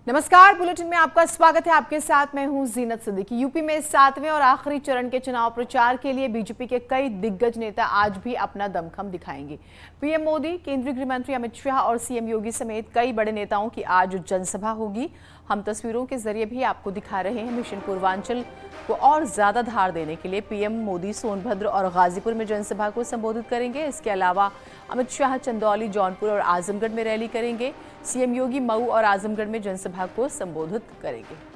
नमस्कार, बुलेटिन में आपका स्वागत है। आपके साथ मैं हूं जीनत सिद्दीकी। यूपी में 7वें और आखिरी चरण के चुनाव प्रचार के लिए बीजेपी के कई दिग्गज नेता आज भी अपना दमखम दिखाएंगे। पीएम मोदी, केंद्रीय गृह मंत्री अमित शाह और सीएम योगी समेत कई बड़े नेताओं की आज जनसभा होगी। हम तस्वीरों के जरिए भी आपको दिखा रहे हैं। मिशन पूर्वांचल को और ज्यादा धार देने के लिए पीएम मोदी सोनभद्र और गाजीपुर में जनसभा को संबोधित करेंगे। इसके अलावा अमित शाह चंदौली, जौनपुर और आजमगढ़ में रैली करेंगे। सीएम योगी मऊ और आजमगढ़ में जनसभा को संबोधित करेंगे।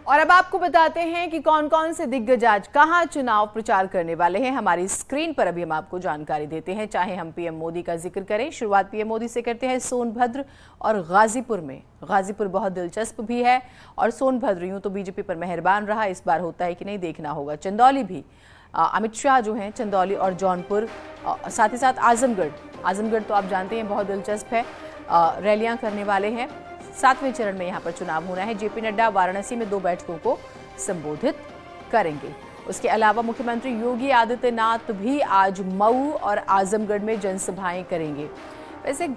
और अब आपको बताते हैं कि कौन कौन से दिग्गज आज कहां चुनाव प्रचार करने वाले हैं। हमारी स्क्रीन पर अभी हम आपको जानकारी देते हैं। चाहे हम पीएम मोदी का जिक्र करें, शुरुआत पीएम मोदी से करते हैं। सोनभद्र और गाजीपुर में, गाजीपुर बहुत दिलचस्प भी है और सोनभद्र यूं तो बीजेपी पर मेहरबान रहा, इस बार होता है कि नहीं देखना होगा। चंदौली भी अमित शाह जो हैं, चंदौली और जौनपुर, साथ ही साथ आजमगढ़ तो आप जानते हैं बहुत दिलचस्प है, रैलियां करने वाले हैं। 7वें चरण में यहां पर चुनाव होना है। जेपी नड्डा वाराणसी में 2 बैठकों को संबोधित करेंगे। उसके अलावा मुख्यमंत्री योगी आदित्यनाथ भी आज मऊ और आजमगढ़ में जनसभाएं करेंगे। वैसे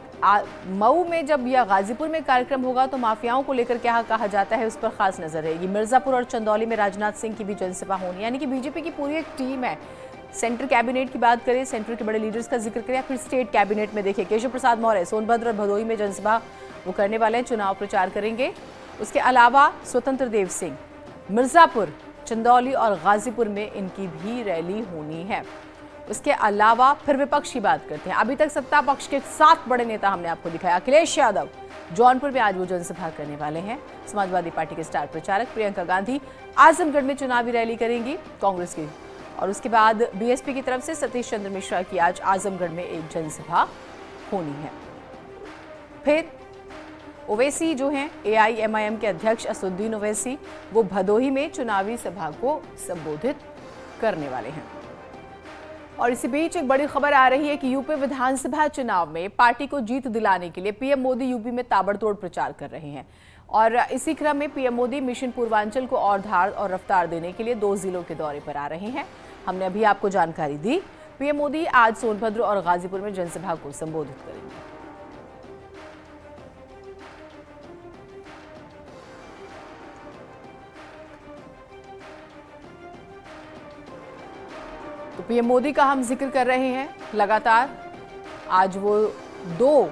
मऊ में जब या गाजीपुर में कार्यक्रम होगा तो माफियाओं को लेकर क्या कहा जाता है, उस पर खास नजर रहेगी। मिर्जापुर और चंदौली में राजनाथ सिंह की भी जनसभा होनी, यानी कि बीजेपी की पूरी एक टीम है। सेंट्रल कैबिनेट की बात करें, सेंट्रल के बड़े लीडर्स का जिक्र करें, या फिर स्टेट कैबिनेट में देखिए केशव प्रसाद मौर्य सोनभद्र और भदोही में जनसभा वो करने वाले हैं, चुनाव प्रचार करेंगे। उसके अलावा स्वतंत्र देव सिंह मिर्जापुर, चंदौली और गाजीपुर में इनकी भी रैली होनी है। उसके अलावा फिर विपक्ष की बात करते हैं। अभी तक सत्ता पक्ष के 7 बड़े नेता हमने आपको दिखाया। अखिलेश यादव जौनपुर में आज वो जनसभा करने वाले हैं। समाजवादी पार्टी के स्टार प्रचारक प्रियंका गांधी आजमगढ़ में चुनावी रैली करेंगी कांग्रेस की। और उसके बाद बीएसपी की तरफ से सतीश चंद्र मिश्रा की आज आजमगढ़ में एक जनसभा होनी है। फिर ओवैसी जो हैं, एआईएमआईएम के अध्यक्ष असदुद्दीन ओवैसी, वो भदोही में चुनावी सभा को संबोधित करने वाले हैं। और इसी बीच एक बड़ी खबर आ रही है कि यूपी विधानसभा चुनाव में पार्टी को जीत दिलाने के लिए पीएम मोदी यूपी में ताबड़तोड़ प्रचार कर रहे हैं। और इसी क्रम में पीएम मोदी मिशन पूर्वांचल को और धार और रफ्तार देने के लिए 2 जिलों के दौरे पर आ रहे हैं। हमने अभी आपको जानकारी दी। पीएम मोदी आज सोनभद्र और गाजीपुर में जनसभा को संबोधित करेंगे। तो पीएम मोदी का हम जिक्र कर रहे हैं लगातार। आज वो 2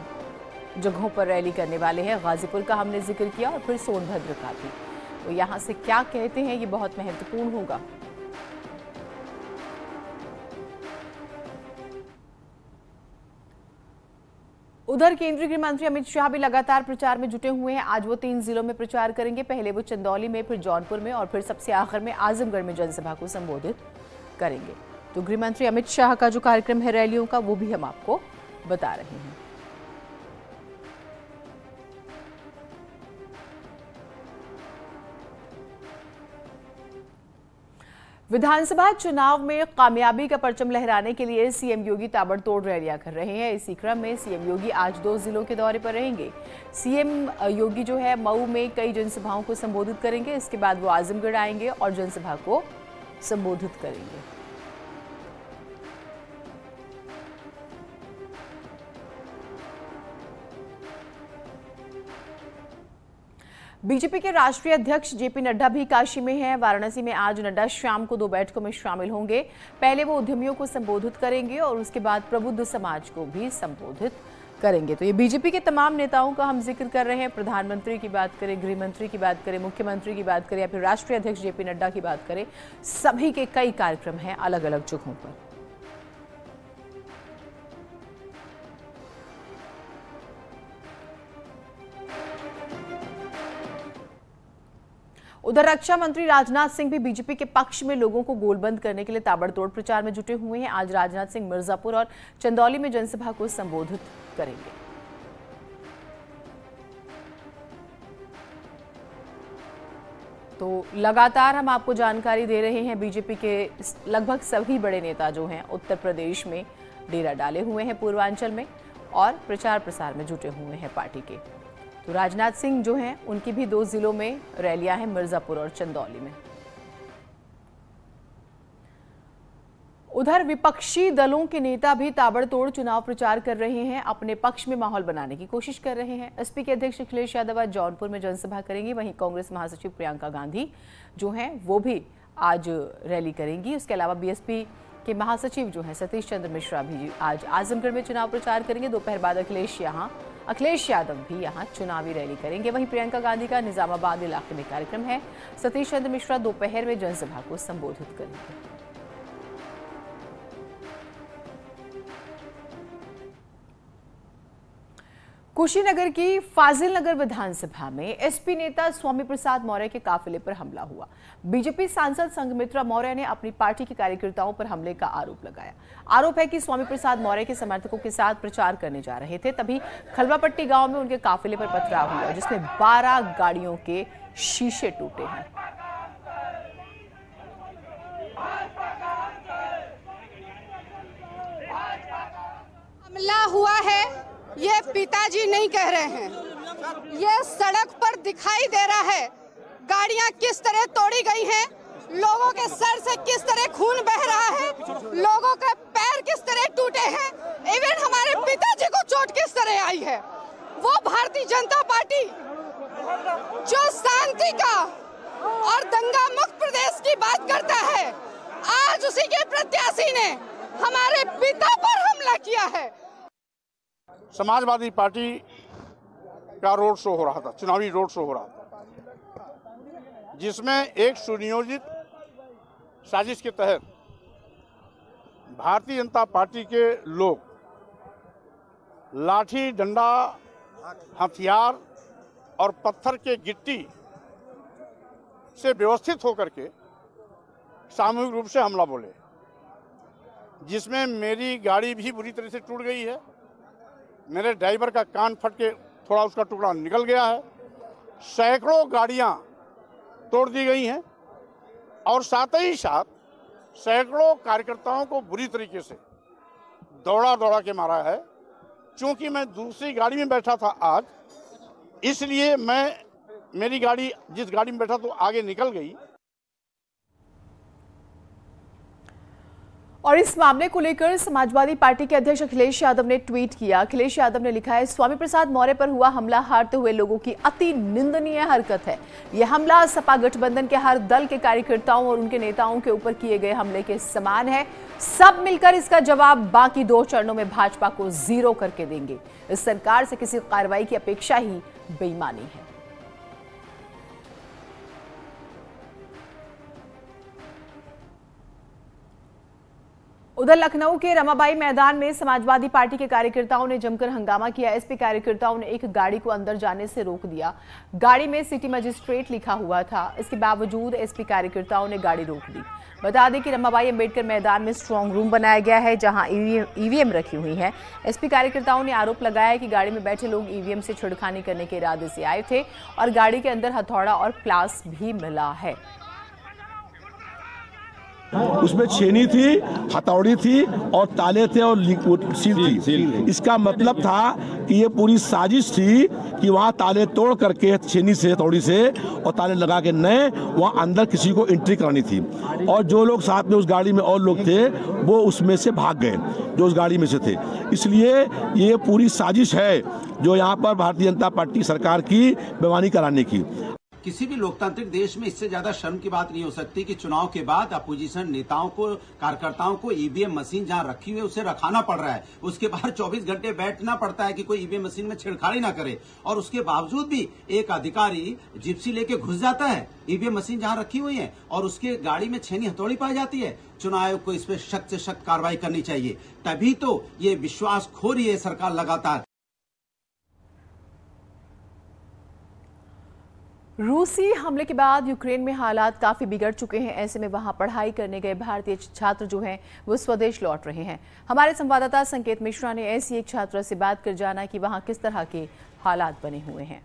जगहों पर रैली करने वाले हैं। गाजीपुर का हमने जिक्र किया और फिर सोनभद्र का भी। तो यहां से क्या कहते हैं ये बहुत महत्वपूर्ण होगा। उधर केंद्रीय गृह मंत्री अमित शाह भी लगातार प्रचार में जुटे हुए हैं। आज वो 3 जिलों में प्रचार करेंगे। पहले वो चंदौली में, फिर जौनपुर में और फिर सबसे आखिर में आजमगढ़ में जनसभा को संबोधित करेंगे। तो गृह मंत्री अमित शाह का जो कार्यक्रम है रैलियों का, वो भी हम आपको बता रहे हैं। विधानसभा चुनाव में कामयाबी का परचम लहराने के लिए सीएम योगी ताबड़तोड़ रैलियां कर रहे हैं। इसी क्रम में सीएम योगी आज 2 जिलों के दौरे पर रहेंगे। सीएम योगी जो है मऊ में कई जनसभाओं को संबोधित करेंगे। इसके बाद वो आजमगढ़ आएंगे और जनसभा को संबोधित करेंगे। बीजेपी के राष्ट्रीय अध्यक्ष जेपी नड्डा भी काशी में हैं। वाराणसी में आज नड्डा शाम को 2 बैठकों में शामिल होंगे। पहले वो उद्यमियों को संबोधित करेंगे और उसके बाद प्रबुद्ध समाज को भी संबोधित करेंगे। तो ये बीजेपी के तमाम नेताओं का हम जिक्र कर रहे हैं। प्रधानमंत्री की बात करें, गृह मंत्री की बात करें, मुख्यमंत्री की बात करें या फिर राष्ट्रीय अध्यक्ष जेपी नड्डा की बात करें, सभी के कई कार्यक्रम हैं अलग अलग जगहों पर। उधर रक्षा मंत्री राजनाथ सिंह भी बीजेपी के पक्ष में लोगों को गोलबंद करने के लिए ताबड़तोड़ प्रचार में जुटे हुए हैं। आज राजनाथ सिंह मिर्जापुर और चंदौली में जनसभा को संबोधित करेंगे। तो लगातार हम आपको जानकारी दे रहे हैं। बीजेपी के लगभग सभी बड़े नेता जो हैं उत्तर प्रदेश में डेरा डाले हुए हैं, पूर्वांचल में, और प्रचार प्रसार में जुटे हुए हैं पार्टी के। तो राजनाथ सिंह जो हैं उनकी भी 2 जिलों में रैलियां हैं, मिर्जापुर और चंदौली में। उधर विपक्षी दलों के नेता भी ताबड़तोड़ चुनाव प्रचार कर रहे हैं, अपने पक्ष में माहौल बनाने की कोशिश कर रहे हैं। एसपी के अध्यक्ष अखिलेश यादव आज जौनपुर में जनसभा करेंगे। वहीं कांग्रेस महासचिव प्रियंका गांधी जो हैं वो भी आज रैली करेंगी। उसके अलावा बीएसपी के महासचिव जो हैं सतीश चंद्र मिश्रा भी आज आजमगढ़ में चुनाव प्रचार करेंगे। दोपहर बाद अखिलेश यादव भी यहाँ चुनावी रैली करेंगे। वहीं प्रियंका गांधी का निजामाबाद इलाके में कार्यक्रम है। सतीश चंद्र मिश्रा दोपहर में जनसभा को संबोधित करेंगे। कुशीनगर की फाजिल नगर विधानसभा में एसपी नेता स्वामी प्रसाद मौर्य के काफिले पर हमला हुआ। बीजेपी सांसद संघमित्रा मौर्य ने अपनी पार्टी के कार्यकर्ताओं पर हमले का आरोप लगाया। आरोप है कि स्वामी प्रसाद मौर्य के समर्थकों के साथ प्रचार करने जा रहे थे, तभी खलवापट्टी गांव में उनके काफिले पर पथराव हुआ, जिसमें 12 गाड़ियों के शीशे टूटे हैं। हमला हुआ है, ये पिताजी नहीं कह रहे हैं, ये सड़क पर दिखाई दे रहा है। गाड़ियां किस तरह तोड़ी गई हैं, लोगों के सर से किस तरह खून बह रहा है, लोगों के पैर किस तरह टूटे हैं, इवन हमारे पिताजी को चोट किस तरह आई है। वो भारतीय जनता पार्टी जो शांति का और दंगा मुक्त प्रदेश की बात करता है, आज उसी के प्रत्याशी ने हमारे पिता पर हमला किया है। समाजवादी पार्टी का रोड शो हो रहा था, चुनावी रोड शो हो रहा था, जिसमें एक सुनियोजित साजिश के तहत भारतीय जनता पार्टी के लोग लाठी डंडा हथियार और पत्थर के गिट्टी से व्यवस्थित होकर के सामूहिक रूप से हमला बोले, जिसमें मेरी गाड़ी भी बुरी तरह से टूट गई है। मेरे ड्राइवर का कान फट के थोड़ा उसका टुकड़ा निकल गया है। सैकड़ों गाड़ियां तोड़ दी गई हैं और साथ ही साथ सैकड़ों कार्यकर्ताओं को बुरी तरीके से दौड़ा के मारा है। चूंकि मैं दूसरी गाड़ी में बैठा था आज, इसलिए मेरी गाड़ी जिस गाड़ी में बैठा तो आगे निकल गई। और इस मामले को लेकर समाजवादी पार्टी के अध्यक्ष अखिलेश यादव ने ट्वीट किया। अखिलेश यादव ने लिखा है, स्वामी प्रसाद मौर्य पर हुआ हमला हारते हुए लोगों की अति निंदनीय हरकत है। यह हमला सपा गठबंधन के हर दल के कार्यकर्ताओं और उनके नेताओं के ऊपर किए गए हमले के समान है। सब मिलकर इसका जवाब बाकी 2 चरणों में भाजपा को 0 करके देंगे। इस सरकार से किसी कार्रवाई की अपेक्षा ही बेईमानी है। उधर लखनऊ के रमाबाई मैदान में समाजवादी पार्टी के कार्यकर्ताओं ने जमकर हंगामा किया। एसपी कार्यकर्ताओं ने एक गाड़ी को अंदर जाने से रोक दिया। गाड़ी में सिटी मजिस्ट्रेट लिखा हुआ था, इसके बावजूद एसपी कार्यकर्ताओं ने गाड़ी रोक दी। बता दें कि रमाबाई अंबेडकर मैदान में स्ट्रांग रूम बनाया गया है, जहां ईवीएम रखी हुई है। एसपी कार्यकर्ताओं ने आरोप लगाया कि गाड़ी में बैठे लोग ईवीएम से छेड़खानी करने के इरादे से आए थे और गाड़ी के अंदर हथौड़ा और प्लास भी मिला है। उसमें छेनी थी, हथौड़ी थी और ताले थे और सील थी। इसका मतलब था कि ये पूरी साजिश थी कि वहाँ ताले तोड़ करके छेनी से, हथौड़ी से और ताले लगा के नए वहाँ अंदर किसी को एंट्री करानी थी। और जो लोग साथ में उस गाड़ी में और लोग थे वो उसमें से भाग गए, जो उस गाड़ी में से थे। इसलिए ये पूरी साजिश है जो यहाँ पर भारतीय जनता पार्टी सरकार की बेईमानी कराने की। किसी भी लोकतांत्रिक देश में इससे ज्यादा शर्म की बात नहीं हो सकती कि चुनाव के बाद अपोजिशन नेताओं को, कार्यकर्ताओं को ईवीएम मशीन जहां रखी हुई है उसे रखाना पड़ रहा है। उसके बाद 24 घंटे बैठना पड़ता है कि कोई ईवीएम मशीन में छेड़खानी ना करे, और उसके बावजूद भी एक अधिकारी जिप्सी लेके घुस जाता है ईवीएम मशीन जहां रखी हुई है और उसके गाड़ी में छेनी हथौड़ी पाई जाती है। चुनाव आयोग को इस पर सख्त से सख्त कार्रवाई करनी चाहिए, तभी तो ये विश्वास खो रही है सरकार लगातार। रूसी हमले के बाद यूक्रेन में हालात काफी बिगड़ चुके हैं। ऐसे में वहां पढ़ाई करने गए भारतीय छात्र जो हैं वो स्वदेश लौट रहे हैं। हमारे संवाददाता संकेत मिश्रा ने ऐसी एक छात्रा से बात कर जाना कि वहां किस तरह के हालात बने हुए हैं।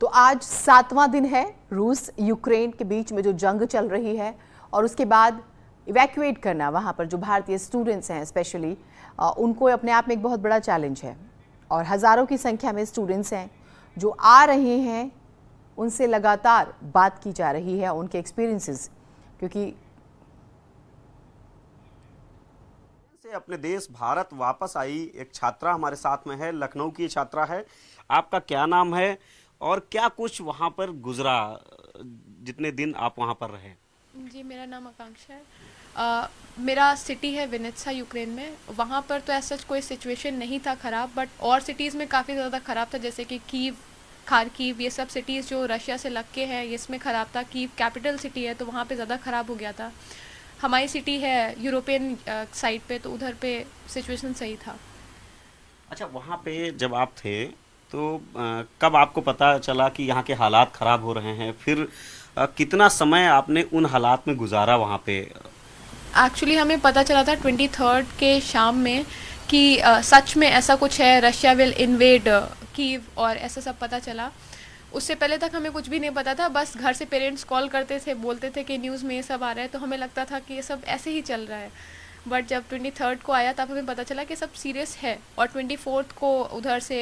तो आज 7वां दिन है रूस यूक्रेन के बीच में जो जंग चल रही है, और उसके बाद इवैक्यूएट करना वहाँ पर जो भारतीय स्टूडेंट्स हैं स्पेशली, उनको अपने आप में एक बहुत बड़ा चैलेंज है। और हजारों की संख्या में स्टूडेंट्स हैं जो आ रहे हैं, उनसे लगातार बात की जा रही है, उनके एक्सपीरियंसेस, क्योंकि से अपने देश भारत वापस आई एक छात्रा हमारे साथ में है। लखनऊ की छात्रा है। आपका क्या नाम है और क्या कुछ वहां पर गुजरा जितने दिन आप वहां पर रहे? जी, मेरा नाम आकांक्षा है। मेरा सिटी है विनित्सा, यूक्रेन में। वहाँ पर तो ऐसा कोई सिचुएशन नहीं था ख़राब, बट और सिटीज़ में काफ़ी ज़्यादा ख़राब था, जैसे कि कीव, खारकीव, ये सब सिटीज़ जो रशिया से लग के हैं, इसमें ख़राब था। कीव कैपिटल सिटी है तो वहाँ पे ज़्यादा ख़राब हो गया था। हमारी सिटी है यूरोपियन साइड पे, तो उधर पे सिचुएशन सही था। अच्छा, वहाँ पे जब आप थे तो कब आपको पता चला कि यहाँ के हालात ख़राब हो रहे हैं? फिर कितना समय आपने उन हालात में गुजारा वहाँ पे? एक्चुअली हमें पता चला था 23 के शाम में कि सच में ऐसा कुछ है, रशिया विल इन्वेड कीव, और ऐसा सब पता चला। उससे पहले तक हमें कुछ भी नहीं पता था, बस घर से पेरेंट्स कॉल करते थे, बोलते थे कि न्यूज़ में ये सब आ रहा है, तो हमें लगता था कि ये सब ऐसे ही चल रहा है। बट जब 23 को आया तब हमें पता चला कि सब सीरियस है, और 24 को उधर से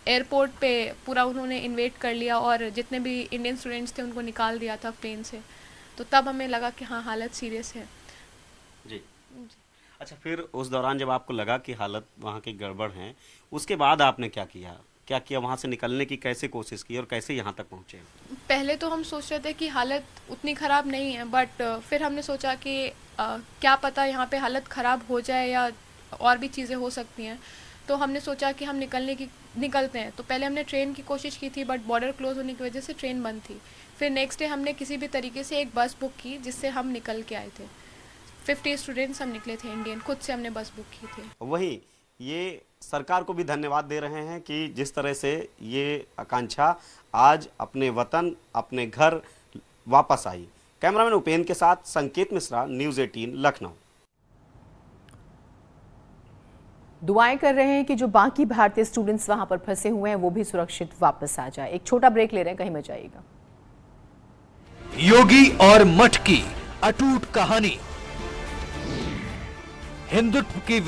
एयरपोर्ट पे पूरा उन्होंने इन्वेट कर लिया और जितने भी इंडियन स्टूडेंट्स थे उनको निकाल दिया था प्लेन से। तो तब हमें लगा कि हाँ, हालत सीरियस है। जी। अच्छा, फिर उस दौरान जब आपको लगा कि हालत वहाँ की गड़बड़ है, उसके बाद आपने क्या किया? क्या किया वहाँ से निकलने की, कैसे कोशिश की और कैसे यहाँ तक पहुँचे? पहले तो हम सोच रहे थे कि हालत उतनी ख़राब नहीं है, बट फिर हमने सोचा कि क्या पता यहाँ पे हालत ख़राब हो जाए या और भी चीज़ें हो सकती हैं। तो हमने सोचा कि हम निकलते हैं। तो पहले हमने ट्रेन की कोशिश की थी, बट बॉर्डर क्लोज होने की वजह से ट्रेन बंद थी। फिर नेक्स्ट डे हमने किसी भी तरीके से एक बस बुक की जिससे हम निकल के आए थे। 50 स्टूडेंट्स हम निकले थे इंडियन, खुद से हमने बस बुक की थी। वहीं ये सरकार को भी धन्यवाद दे रहे हैं कि जिस तरह से ये आकांक्षा आज अपने वतन, अपने घर वापस आई। कैमरामैन उपेंद्र के साथ संकेत मिश्रा, न्यूज़ 18 लखनऊ। दुआएं कर रहे हैं कि जो बाकी भारतीय स्टूडेंट्स वहां पर फंसे हुए हैं वो भी सुरक्षित वापस आ जाए। एक छोटा ब्रेक ले रहे हैं, कहीं मत जाइएगा। योगी और मठ की अटूट कहानी, हिंदुत्व की